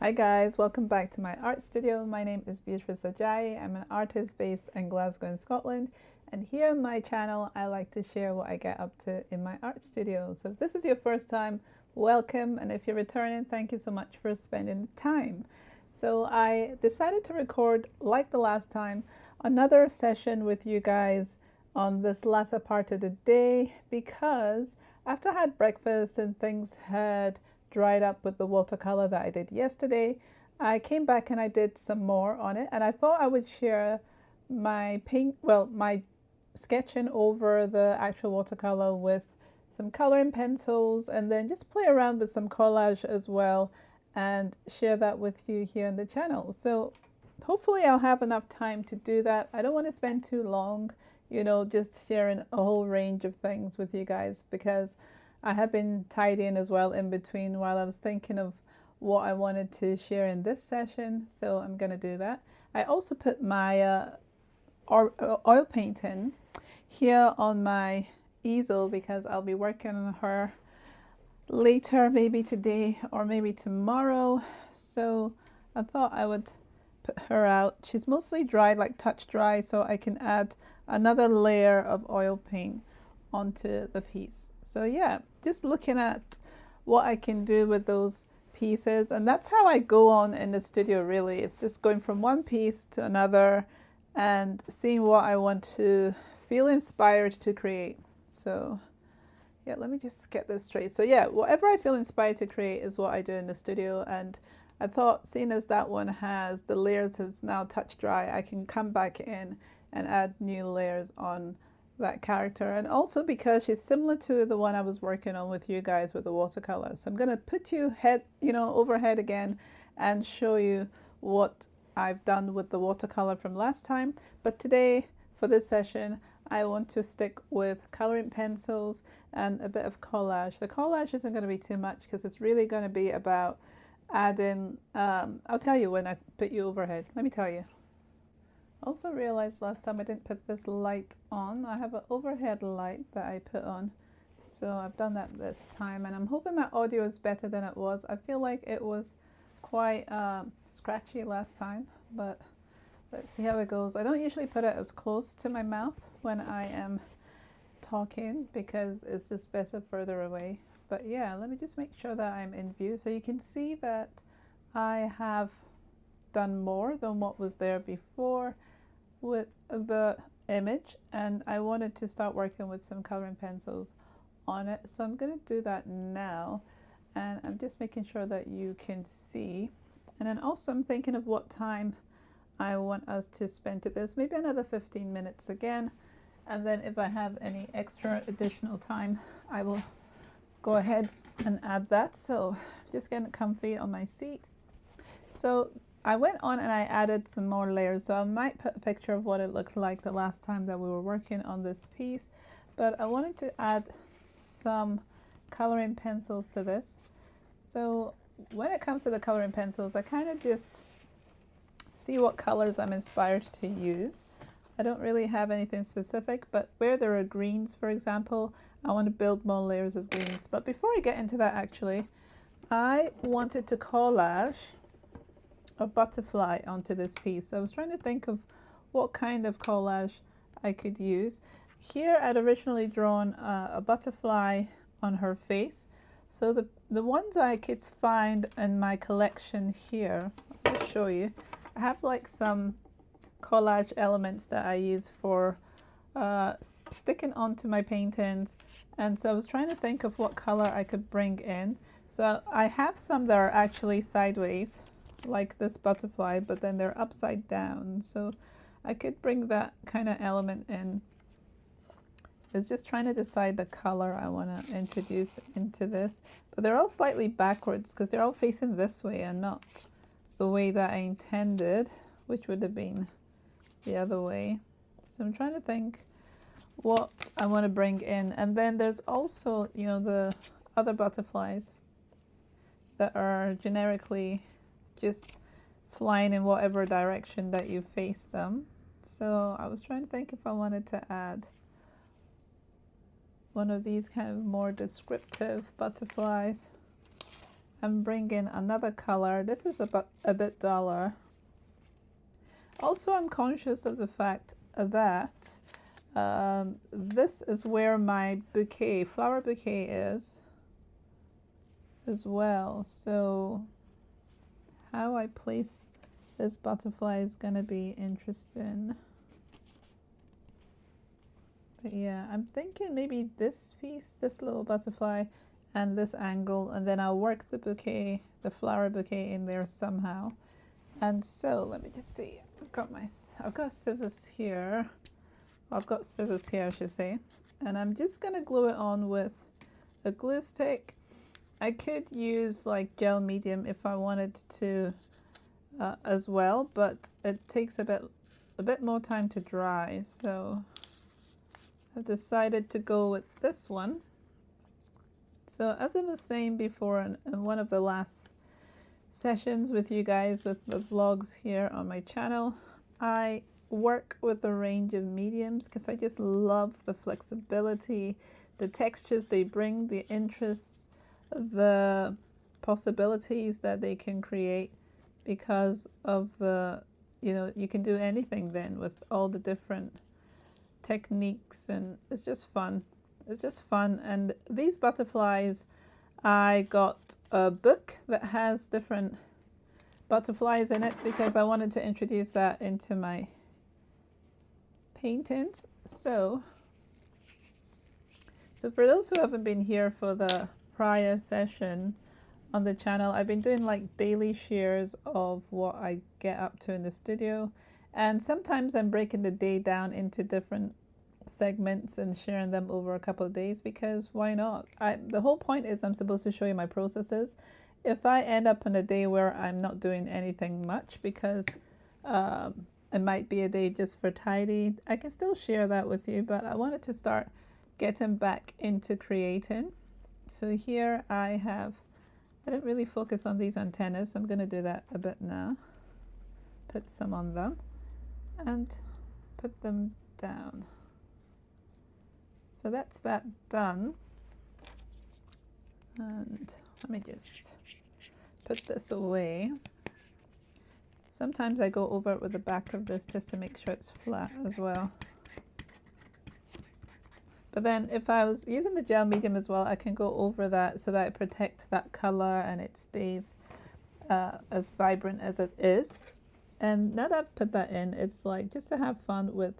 Hi guys, welcome back to my art studio. My name is Beatrice Ajayi. I'm an artist based in Glasgow in Scotland, and here on my channel I like to share what I get up to in my art studio. So if this is your first time, welcome, and if you're returning, thank you so much for spending the time. So I decided to record, like the last time, another session with you guys on this latter part of the day because after I had breakfast and things had dried up with the watercolor that I did yesterday, I came back and I did some more on it, and I thought I would share my sketching over the actual watercolor with some coloring pencils, and then just play around with some collage as well and share that with you here on the channel. So hopefully I'll have enough time to do that. I don't want to spend too long, just sharing a whole range of things with you guys because I have been tidying as well in between while I was thinking of what I wanted to share in this session. So I'm going to do that. I also put my oil painting here on my easel because I'll be working on her later, maybe today or maybe tomorrow. So I thought I would put her out. She's mostly dry, like touch dry, so I can add another layer of oil paint onto the piece. So yeah, just looking at what I can do with those pieces, and that's how I go on in the studio really. It's just going from one piece to another and seeing what I want to feel inspired to create. So yeah, let me just get this straight. So yeah, whatever I feel inspired to create is what I do in the studio, and I thought seeing as that one has the layers has now touch dry, I can come back in and add new layers on that character, and also because she's similar to the one I was working on with you guys with the watercolor. So I'm going to put you overhead again and show you what I've done with the watercolor from last time. But today for this session I want to stick with coloring pencils and a bit of collage. The collage isn't going to be too much because it's really going to be about adding I'll tell you when I put you overhead. Let me tell you. Also realized last time I didn't put this light on. I have an overhead light that I put on, so I've done that this time, and I'm hoping my audio is better than it was. I feel like it was quite scratchy last time, but let's see how it goes. I don't usually put it as close to my mouth when I am talking because it's just better further away. But yeah, let me just make sure that I'm in view so you can see that I have done more than what was there before with the image, and I wanted to start working with some coloring pencils on it. So I'm going to do that now, and I'm just making sure that you can see. And then also I'm thinking of what time I want us to spend to this, maybe another 15 minutes again, and then if I have any extra additional time I will go ahead and add that. So just getting comfy on my seat. So I went on and I added some more layers, so I might put a picture of what it looked like the last time that we were working on this piece, but I wanted to add some coloring pencils to this. So when it comes to the coloring pencils, I kind of just see what colors I'm inspired to use. I don't really have anything specific, but where there are greens, for example, I want to build more layers of greens. But before I get into that, actually, I wanted to collage a butterfly onto this piece. So I was trying to think of what kind of collage I could use. Here I'd originally drawn a butterfly on her face. So the ones I could find in my collection here, I'll show you. I have like some collage elements that I use for sticking onto my paintings, and so I was trying to think of what color I could bring in. So I have some that are actually sideways, like this butterfly, but then they're upside down, so I could bring that kind of element in. It's just trying to decide the color I want to introduce into this, but they're all slightly backwards because they're all facing this way and not the way that I intended, which would have been the other way. So I'm trying to think what I want to bring in. And then there's also, the other butterflies that are generically just flying in whatever direction that you face them. So I was trying to think if I wanted to add one of these kind of more descriptive butterflies. I'm bringing another color. This is a bit duller. Also, I'm conscious of the fact that this is where my bouquet, flower bouquet is as well. So how I place this butterfly is going to be interesting. But yeah, I'm thinking maybe this piece, this little butterfly, and this angle, and then I'll work the bouquet, the flower bouquet in there somehow. And so let me just see. I've got scissors here. Well, I've got scissors here, I should say. And I'm just gonna glue it on with a glue stick. I could use like gel medium if I wanted to as well, but it takes a bit more time to dry. So I've decided to go with this one. So as I was saying before in one of the last sessions with you guys with the vlogs here on my channel, I work with a range of mediums because I just love the flexibility, the textures they bring, the interest, the possibilities that they can create because of the, you know, you can do anything then with all the different techniques, and it's just fun. It's just fun. And these butterflies, I got a book that has different butterflies in it because I wanted to introduce that into my paintings. So for those who haven't been here for the prior session on the channel, I've been doing like daily shares of what I get up to in the studio, and sometimes I'm breaking the day down into different segments and sharing them over a couple of days because why not? The whole point is I'm supposed to show you my processes. If I end up on a day where I'm not doing anything much because it might be a day just for tidy, I can still share that with you, but I wanted to start getting back into creating. So here I didn't really focus on these antennas, so I'm going to do that a bit now. Put some on them and put them down. So that's that done. And let me just put this away. Sometimes I go over it with the back of this just to make sure it's flat as well. But then if I was using the gel medium as well, I can go over that so that it protects that color and it stays as vibrant as it is. And now that I've put that in, it's like just to have fun with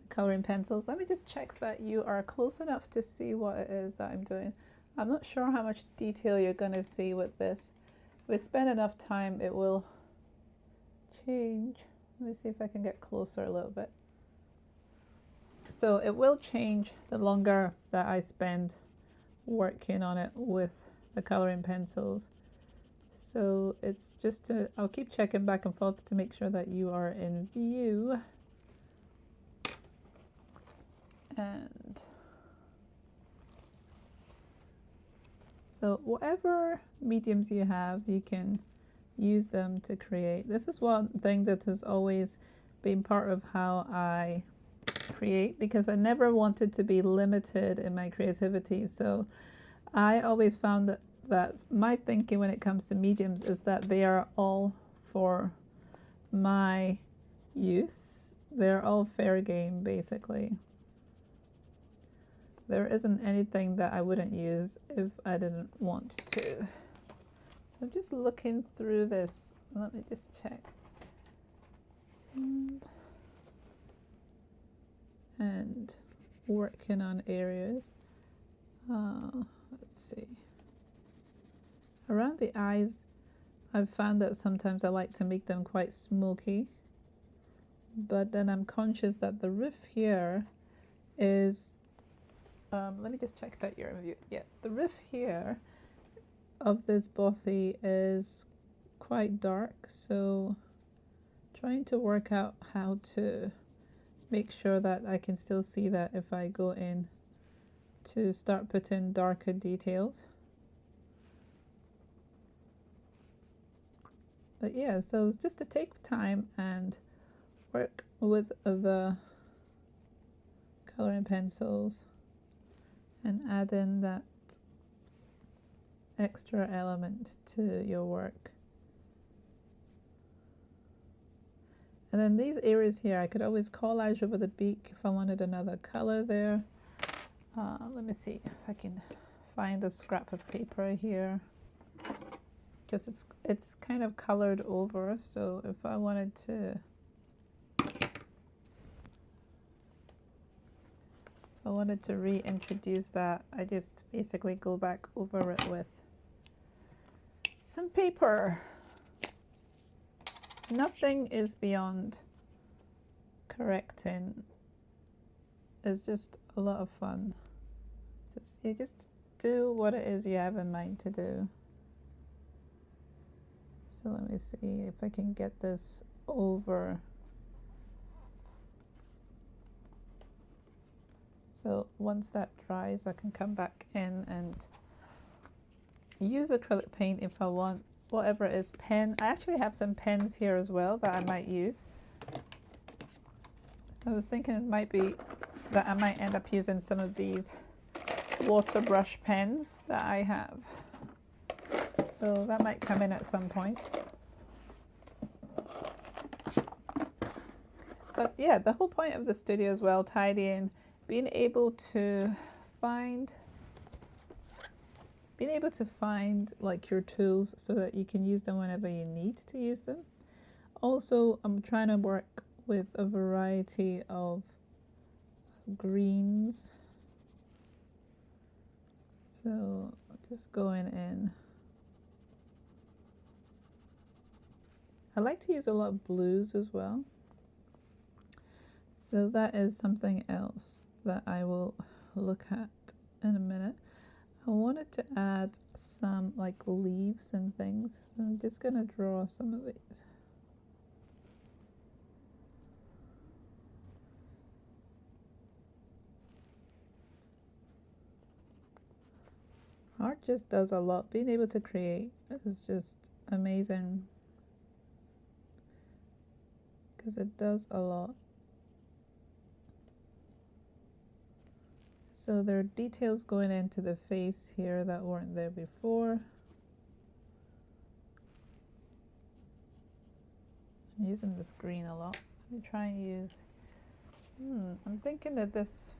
coloring pencils. Let me just check that you are close enough to see what it is that I'm doing. I'm not sure how much detail you're going to see with this. If we spend enough time, it will change. Let me see if I can get closer a little bit. So it will change the longer that I spend working on it with the coloring pencils. So it's just to, I'll keep checking back and forth to make sure that you are in view. And so whatever mediums you have, you can use them to create. This is one thing that has always been part of how I create, because I never wanted to be limited in my creativity. So I always found that my thinking when it comes to mediums is that they are all for my use. They're all fair game, basically. There isn't anything that I wouldn't use if I didn't want to. So I'm just looking through this. Let me just check. And working on areas. Let's see. Around the eyes, I've found that sometimes I like to make them quite smoky. But then I'm conscious that the roof here is let me just check that you're in view. Yeah, the roof here of this bothy is quite dark, so trying to work out how to make sure that I can still see that if I go in to start putting darker details. But yeah, so it's just to take time and work with the coloring pencils and add in that extra element to your work. And then these areas here, I could always collage over the beak if I wanted another color there. Let me see if I can find a scrap of paper here, because it's kind of colored over. So if I wanted to reintroduce that, I just basically go back over it with some paper. Nothing is beyond correcting. It's just a lot of fun. You just do what it is you have in mind to do. So let me see if I can get this over. So once that dries, I can come back in and use acrylic paint if I want, whatever it is, pen. I actually have some pens here as well that I might use. So I was thinking it might be that I might end up using some of these water brush pens that I have. So that might come in at some point. But yeah, the whole point of the studio as well, tidying, being able to find like your tools so that you can use them whenever you need to use them. Also, I'm trying to work with a variety of greens. So just going in. I like to use a lot of blues as well. So that is something else that I will look at in a minute. I wanted to add some like leaves and things. So I'm just going to draw some of these. Art just does a lot. Being able to create is just amazing because it does a lot. So there are details going into the face here that weren't there before. I'm using this green a lot. Let me try and use, I'm thinking that this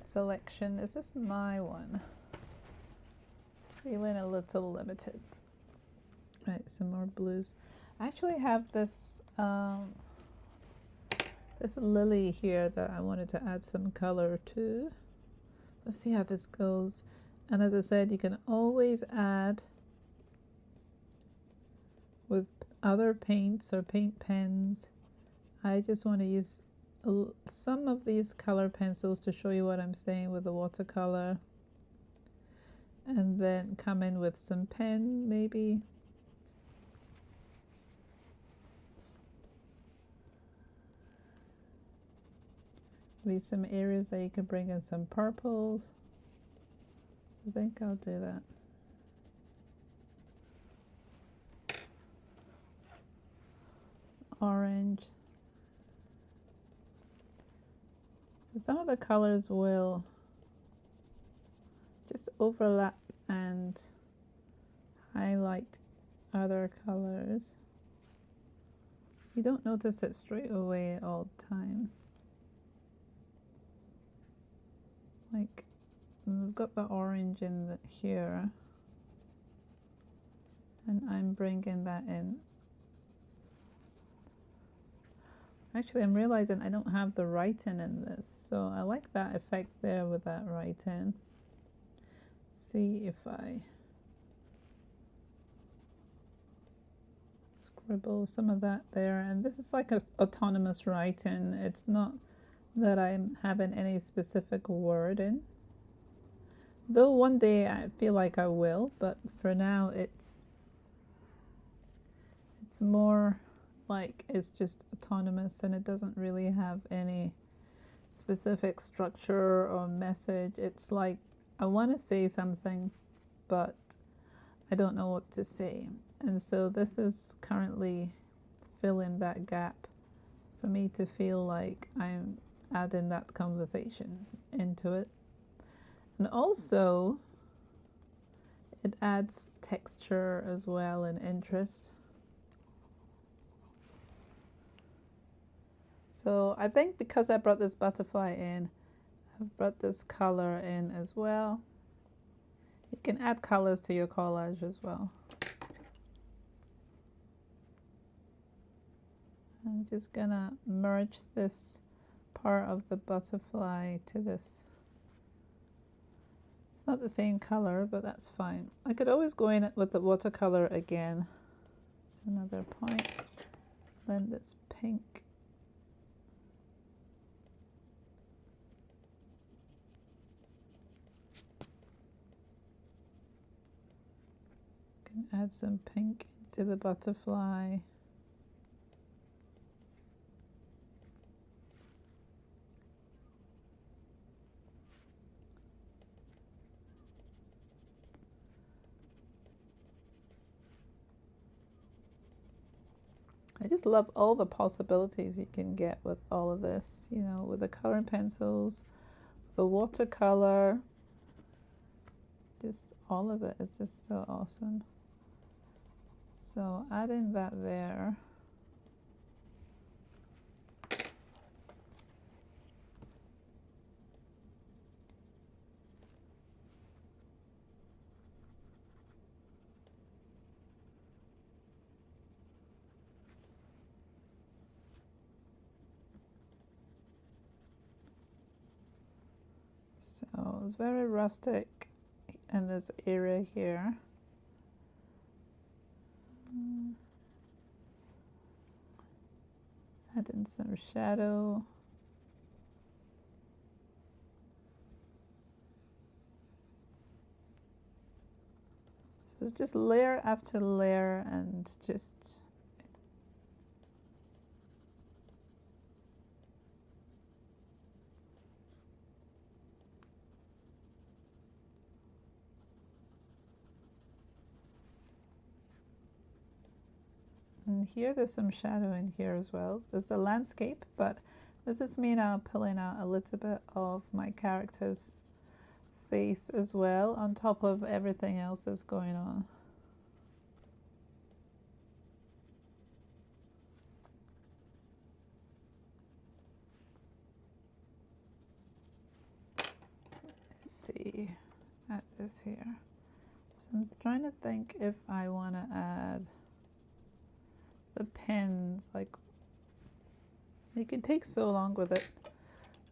selection, is this my one? It's feeling a little limited. Right, some more blues. I actually have this this lily here that I wanted to add some color to. Let's see how this goes. And as I said, you can always add with other paints or paint pens. I just want to use some of these color pencils to show you what I'm saying with the watercolor. And then come in with some pen maybe. Maybe some areas that you can bring in some purples. So I think I'll do that. Some orange. So some of the colors will just overlap and highlight other colors. You don't notice it straight away all the time. Like, we've got the orange in here, and I'm bringing that in. Actually, I'm realizing I don't have the writing in this, so I like that effect there with that writing. See if I scribble some of that there, and this is like an autonomous writing. It's not that I'm having any specific word in, though one day I feel like I will, but for now it's more like it's just autonomous and it doesn't really have any specific structure or message. It's like I want to say something but I don't know what to say, and so this is currently filling that gap for me to feel like I'm adding that conversation into it. And also It adds texture as well and interest. So I think because I brought this butterfly in, I've brought this color in as well. You can add colors to your collage as well. I'm just gonna merge this part of the butterfly to this. It's not the same color, but that's fine. I could always go in with the watercolor again. It's another point. Blend this pink. Can add some pink into the butterfly. I just love all the possibilities you can get with all of this, you know, with the coloring pencils, the watercolor, just all of it is just so awesome. So adding that there. So it's very rustic in this area here. Add in some shadow. So it's just layer after layer and just and here there's some shadow in here as well. There's a landscape, but this is me now pulling out a little bit of my character's face as well on top of everything else that's going on. Let's see, add this here. So I'm trying to think if I want to add the pins, like you can take so long with it.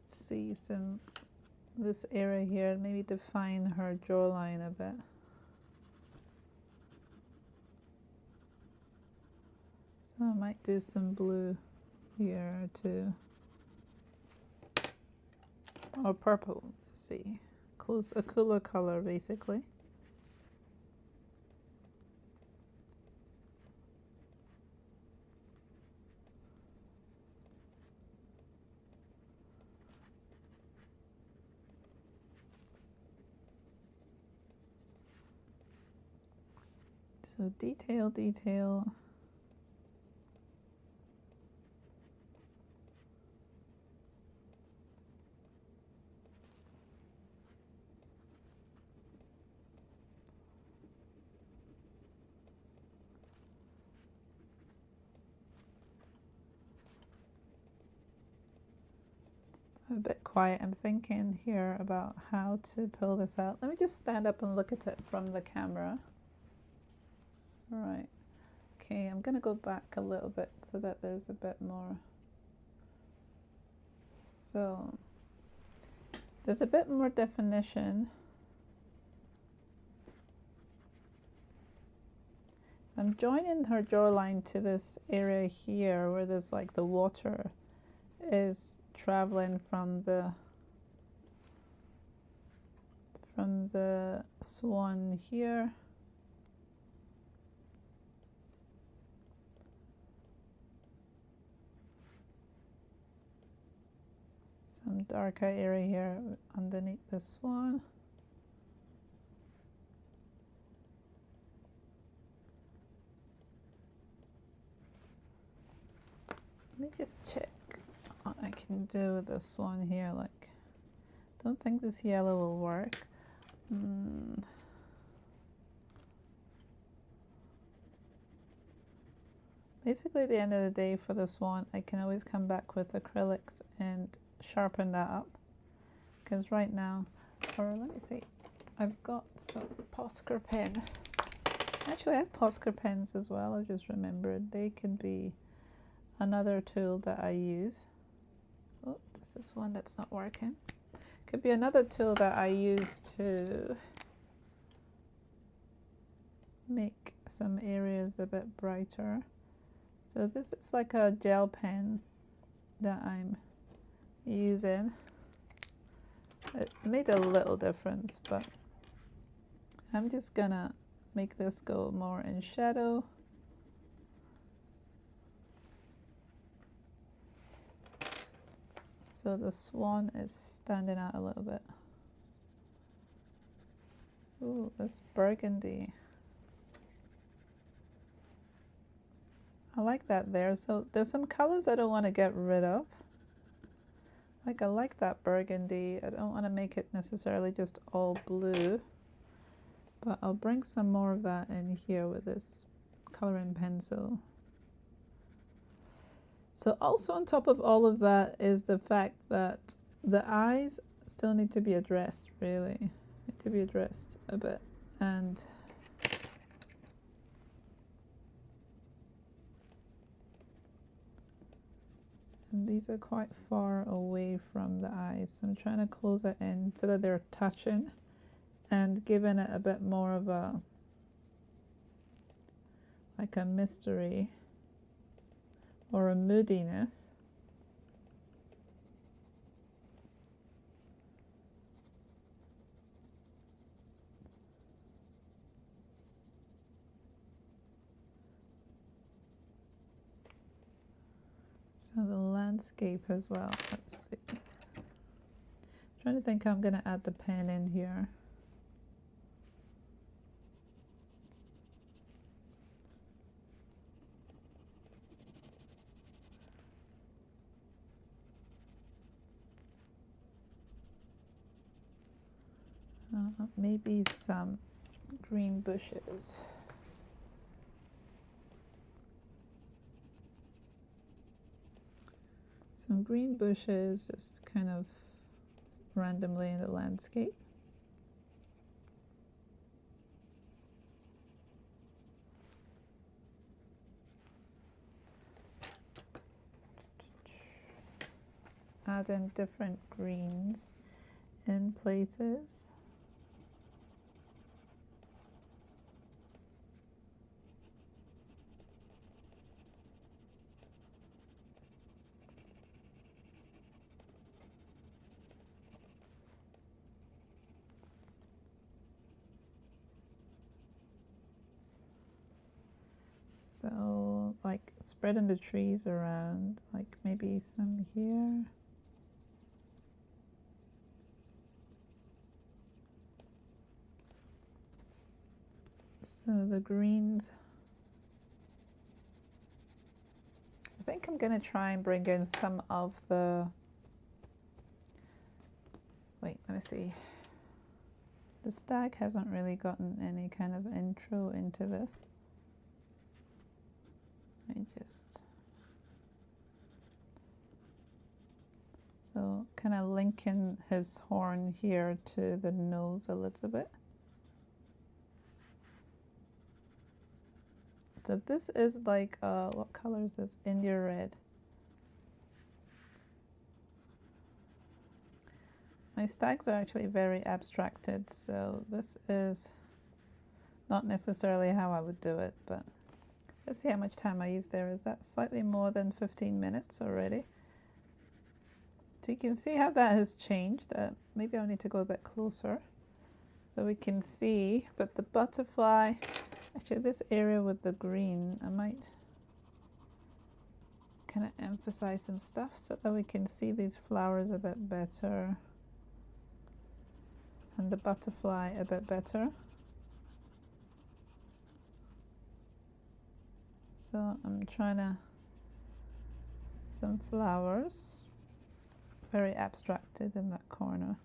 Let's see, some this area here, maybe define her jawline a bit. So I might do some blue here too, or purple. Let's see, a cooler color basically. So detail, detail. I'm a bit quiet. I'm thinking here about how to pull this out. Let me just stand up and look at it from the camera. All right. Okay, I'm going to go back a little bit so that there's a bit more. So there's a bit more definition. So I'm joining her jawline to this area here where there's like the water is traveling from the swan here. Some darker area here underneath the swan. Let me just check what I can do with this one here. Like, don't think this yellow will work. basically at the end of the day for the swan, I can always come back with acrylics and sharpen that up. Because right now, or let me see, I've got some Posca pen. Actually, I have Posca pens as well. I just remembered they could be another tool that I use. Oh, this is one that's not working. Could be another tool that I use to make some areas a bit brighter. So this is like a gel pen that I'm using. It made a little difference, but I'm just gonna make this go more in shadow. So the swan is standing out a little bit. Ooh, this burgundy. I like that there. So there's some colors I don't want to get rid of. Like I like that burgundy. I don't want to make it necessarily just all blue. But I'll bring some more of that in here with this coloring pencil. So also on top of all of that is the fact that the eyes still need to be addressed, really. Need to be addressed a bit. And these are quite far away from the eyes. So I'm trying to close it in so that they're touching and giving it a bit more of a, like a mystery or a moodiness. So the landscape as well, let's see. Trying to think how I'm going to add the pen in here. Maybe some green bushes. Some green bushes just kind of randomly in the landscape. Add in different greens in places. So like spreading the trees around, like maybe some here. So the greens, I think I'm going to try and bring in some of the, wait, let me see. The stag hasn't really gotten any kind of intro into this. I just, so kind of linking his horn here to the nose a little bit. So this is like, what color is this? India red. My stags are actually very abstracted, so this is not necessarily how I would do it, but let's see how much time I use there. Is that slightly more than 15 minutes already? So you can see how that has changed. Maybe I'll need to go a bit closer so we can see, but the butterfly, actually this area with the green, I might kind of emphasize some stuff so that we can see these flowers a bit better and the butterfly a bit better. So I'm trying to, some flowers, very abstracted in that corner.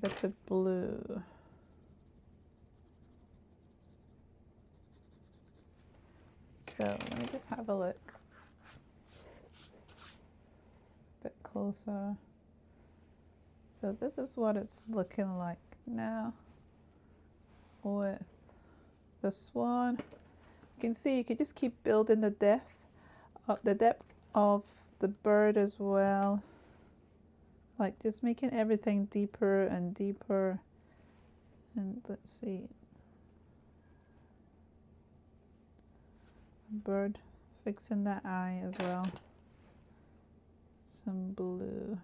bit of blue. So let me just have a look a bit closer. So this is what it's looking like now with the swan. You can see you can just keep building the depth of the bird as well, like just making everything deeper and deeper. And let's see, bird, fixing that eye as well, some blue.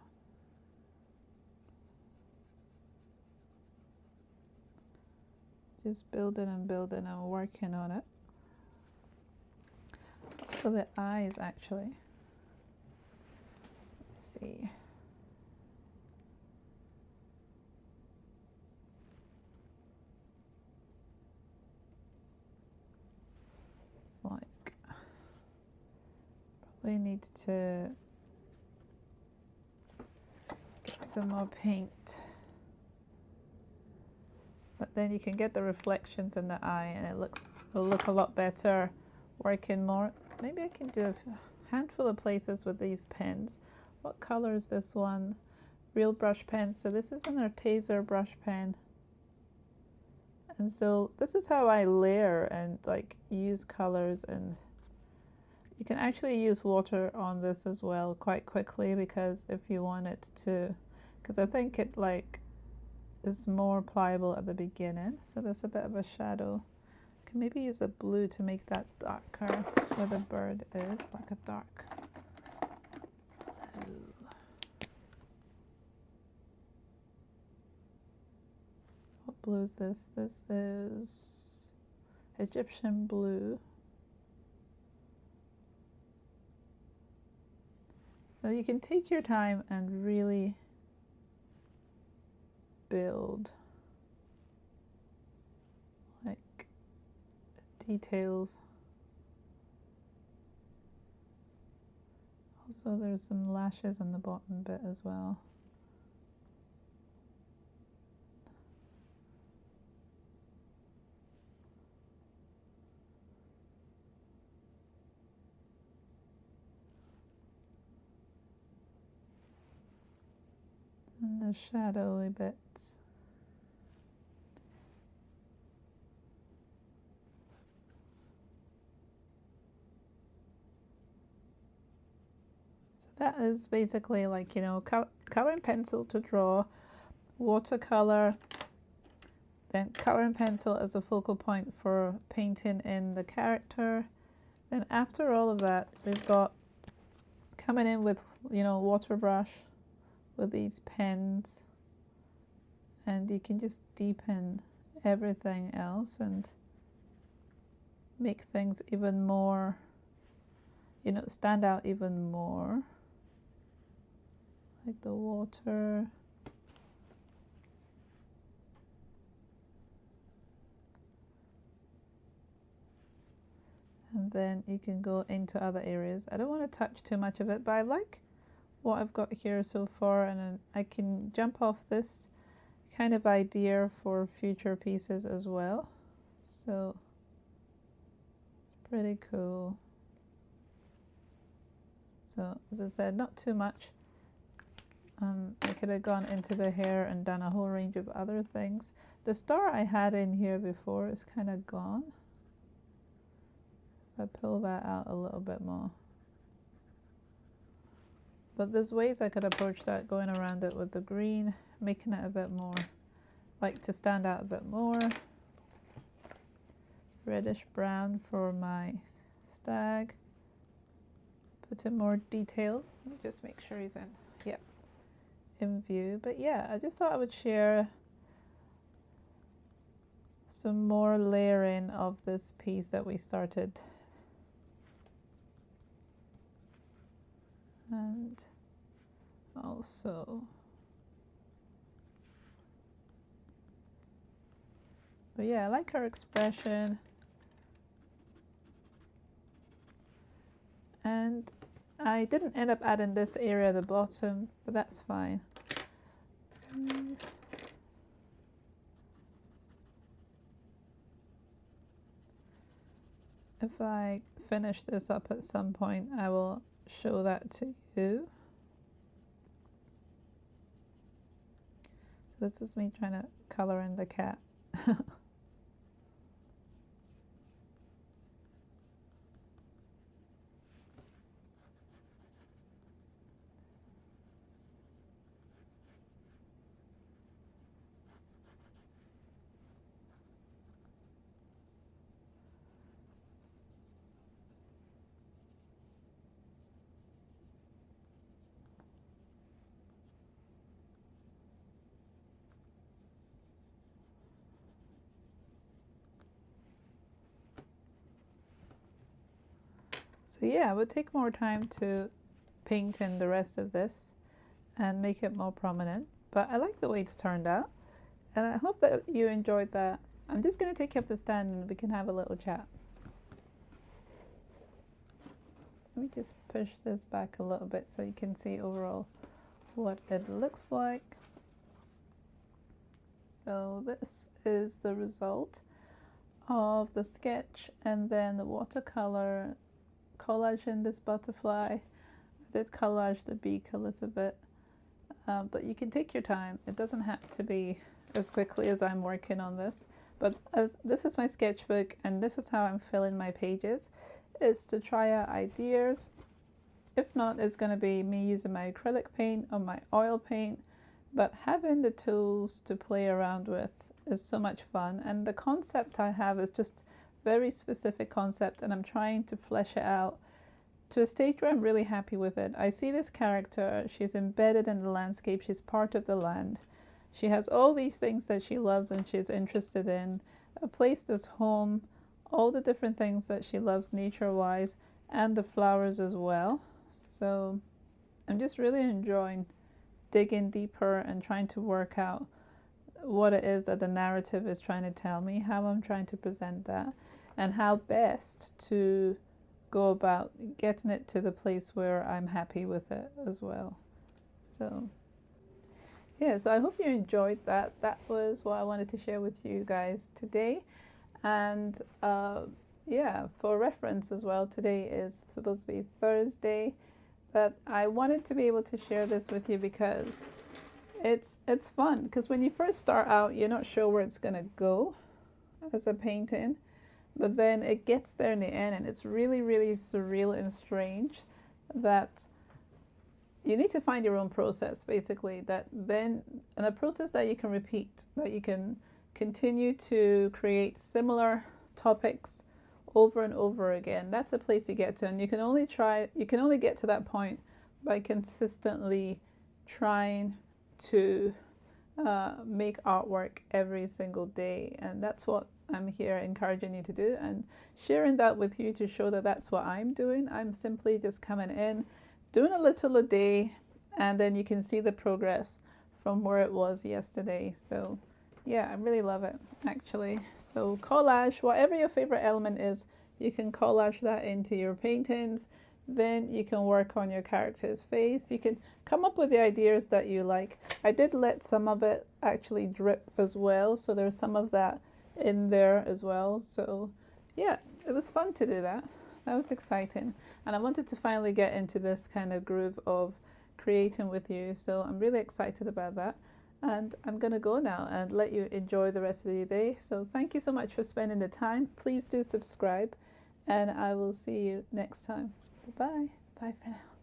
Just building and building and working on it. So the eyes actually, let's see. It's like, probably need to get some more paint. But then you can get the reflections in the eye and it'll look a lot better working more. Maybe I can do a handful of places with these pens. What color is this one? Real brush pen. So this is an Arteza brush pen. And so this is how I layer and like use colors, and you can actually use water on this as well quite quickly, because if you want it to, because I think it like is more pliable at the beginning. So there's a bit of a shadow. Can maybe use a blue to make that darker where the bird is, like a dark blue. What blue is this? This is Egyptian blue. So you can take your time and really build like details. Also there's some lashes on the bottom bit as well. And the shadowy bits. So that is basically like, you know, color and pencil to draw, watercolor, then color and pencil as a focal point for painting in the character. Then after all of that, we've got coming in with, you know, water brush with these pens, and you can just deepen everything else and make things even more, you know, stand out even more, like the water. And then you can go into other areas. I don't want to touch too much of it, but I like what I've got here so far, and then I can jump off this kind of idea for future pieces as well. So it's pretty cool. So as I said, not too much. I could have gone into the hair and done a whole range of other things. The star I had in here before is kind of gone. If I pull that out a little bit more. But there's ways I could approach that, going around it with the green, making it a bit more, like to stand out a bit more. Reddish brown for my stag. Put in more details. Let me just make sure he's in, yep, in view. But yeah, I just thought I would share some more layering of this piece that we started. And also, but yeah, I like her expression. And I didn't end up adding this area at the bottom, but that's fine. if I finish this up at some point, I will show that to you. So this is me trying to color in the cat. So yeah, I would take more time to paint in the rest of this and make it more prominent, but I like the way it's turned out, and I hope that you enjoyed that. I'm just going to take you up the stand and we can have a little chat. Let me just push this back a little bit so you can see overall what it looks like. So this is the result of the sketch and then the watercolor collage in this butterfly. I did collage the beak a little bit, but you can take your time. It doesn't have to be as quickly as I'm working on this, but as this is my sketchbook and this is how I'm filling my pages, is to try out ideas. If not, it's going to be me using my acrylic paint or my oil paint, but having the tools to play around with is so much fun. And the concept I have is just very specific concept, and I'm trying to flesh it out to a stage where I'm really happy with it. I see this character, she's embedded in the landscape, she's part of the land. She has all these things that she loves and she's interested in, a place that's home, all the different things that she loves nature-wise, and the flowers as well. So I'm just really enjoying digging deeper and trying to work out what it is that the narrative is trying to tell me, how I'm trying to present that, and how best to go about getting it to the place where I'm happy with it as well. So yeah, so I hope you enjoyed that. That was what I wanted to share with you guys today. And yeah, for reference as well, today is supposed to be Thursday, but I wanted to be able to share this with you because it's fun, because when you first start out, you're not sure where it's going to go as a painting, but then it gets there in the end, and it's really, really surreal and strange that you need to find your own process, basically, that then, and a process that you can repeat, that you can continue to create similar topics over and over again. That's the place you get to, and you can only get to that point by consistently trying to make artwork every single day. And that's what I'm here encouraging you to do and sharing that with you, to show that that's what I'm doing. I'm simply just coming in, doing a little a day, and then you can see the progress from where it was yesterday. So yeah, I really love it, actually. So collage, whatever your favorite element is, you can collage that into your paintings. Then you can work on your character's face. You can come up with the ideas that you like. I did let some of it actually drip as well, so there's some of that in there as well. So yeah, it was fun to do that. That was exciting, and I wanted to finally get into this kind of groove of creating with you, so I'm really excited about that. And I'm gonna go now and let you enjoy the rest of your day. So thank you so much for spending the time. Please do subscribe, and I will see you next time. Bye. Bye for now.